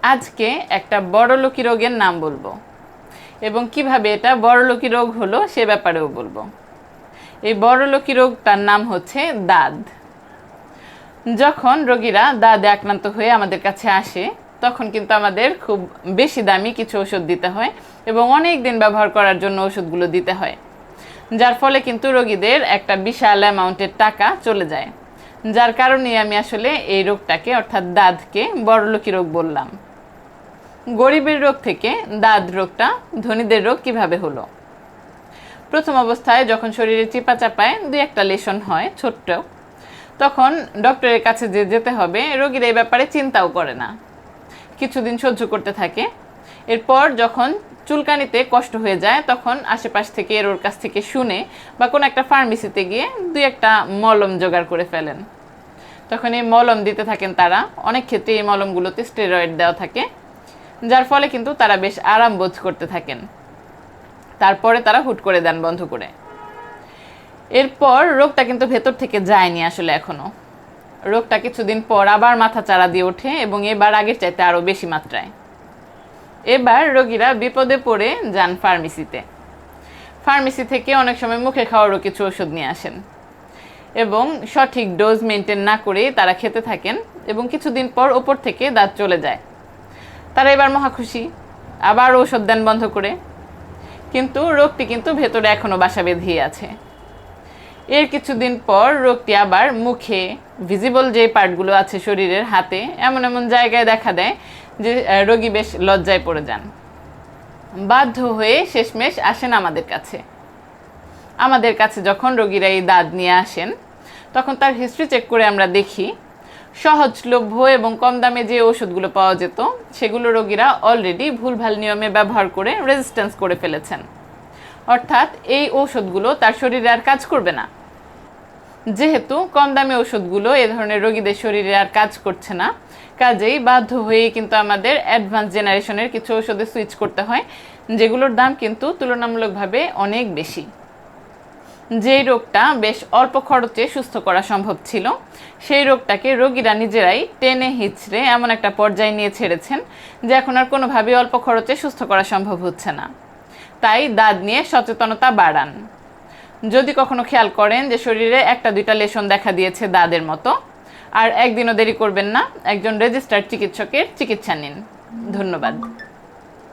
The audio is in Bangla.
আজকে একটা বড়লোকি রোগের নাম বলবো এবং কিভাবে এটা বড়লোকি রোগ হলো সে ব্যাপারেও বলবো। এই বড়লোকি রোগটার নাম হচ্ছে দাঁত। যখন রোগীরা দাঁতে আক্রান্ত হয়ে আমাদের কাছে আসে তখন কিন্তু আমাদের খুব বেশি দামি কিছু ওষুধ দিতে হয় এবং অনেক দিন ব্যবহার করার জন্য ওষুধগুলো দিতে হয়, যার ফলে কিন্তু রোগীদের একটা বিশাল অ্যামাউন্টের টাকা চলে যায়। যার কারণে আমি আসলে এই রোগটাকে অর্থাৎ দাঁতকে বড়লোকি রোগ বললাম। গরিবের রোগ থেকে দাঁত রোগটা ধনীদের রোগ কিভাবে হলো? প্রথম অবস্থায় যখন শরীরে চিপা চাপায় দুই একটা লেশন হয় ছোট্ট, তখন ডক্টরের কাছে যে যেতে হবে রোগীর এই ব্যাপারে চিন্তাও করে না, কিছুদিন সহ্য করতে থাকে। এরপর যখন চুলকানিতে কষ্ট হয়ে যায় তখন আশেপাশ থেকে ওর কাছ থেকে শুনে বা কোনো একটা ফার্মেসিতে গিয়ে দুই একটা মলম জোগাড় করে ফেলেন। তখন এই মলম দিতে থাকেন তারা। অনেক ক্ষেত্রে এই মলমগুলোতে স্টেরয়েড দেওয়া থাকে, যার ফলে কিন্তু তারা বেশ আরাম বোধ করতে থাকেন। তারপরে তারা হুট করে দেন বন্ধ করে। এরপর রোগটা কিন্তু ভেতর থেকে যায়নি আসলে এখনো। রোগটা কিছুদিন পর আবার মাথা চাড়া দিয়ে ওঠে এবং এবার আগের চাইতে আরও বেশি মাত্রায়। এবার রোগীরা বিপদে পড়ে যান ফার্মেসিতে। ফার্মেসি থেকে অনেক সময় মুখে খাওয়ারও কিছু ওষুধ নিয়ে আসেন এবং সঠিক ডোজ মেনটেন না করে তারা খেতে থাকেন এবং কিছুদিন পর ওপর থেকে দাঁত চলে যায়। তারা এবার মহা খুশি, আবার ঔষধ দেন বন্ধ করে। কিন্তু রোগটি কিন্তু ভেতরে এখনও বাসা বেঁধিয়ে আছে। এর কিছুদিন পর রোগটি আবার মুখে, ভিজিবল যে পার্টগুলো আছে শরীরের, হাতে, এমন এমন জায়গায় দেখা দেয় যে রোগী বেশ লজ্জায় পড়ে যান। বাধ্য হয়ে শেষমেশ আসেন আমাদের কাছে যখন রোগীরা এই দাঁত নিয়ে আসেন তখন তার হিস্ট্রি চেক করে আমরা দেখি সহজলভ্য এবং কম দামে যে ওষুধগুলো পাওয়া যেত সেগুলো রোগীরা অলরেডি ভুলভাল নিয়মে ব্যবহার করে রেজিস্ট্যান্স করে ফেলেছেন। অর্থাৎ এই ঔষধগুলো তার শরীরে আর কাজ করবে না। যেহেতু কম দামি ওষুধগুলো এ ধরনের রোগীদের শরীরে আর কাজ করছে না, কাজেই বাধ্য হয়েই কিন্তু আমাদের অ্যাডভান্স জেনারেশনের কিছু ওষুধে সুইচ করতে হয়, যেগুলোর দাম কিন্তু তুলনামূলকভাবে অনেক বেশি। যেই রোগটা বেশ অল্প খরচে সুস্থ করা সম্ভব ছিল সেই রোগটাকে রোগীরা নিজেরাই টেনে হিচড়ে এমন একটা পর্যায়ে নিয়ে ছেড়েছেন যে এখন আর কোনোভাবেই অল্প খরচে সুস্থ করা সম্ভব হচ্ছে না। তাই দাঁত নিয়ে সচেতনতা বাড়ান। যদি কখনো খেয়াল করেন যে শরীরে একটা দুইটা লেশন দেখা দিয়েছে দাঁতের মতো, আর একদিনও দেরি করবেন না, একজন রেজিস্টার্ড চিকিৎসকের চিকিৎসা নিন। ধন্যবাদ।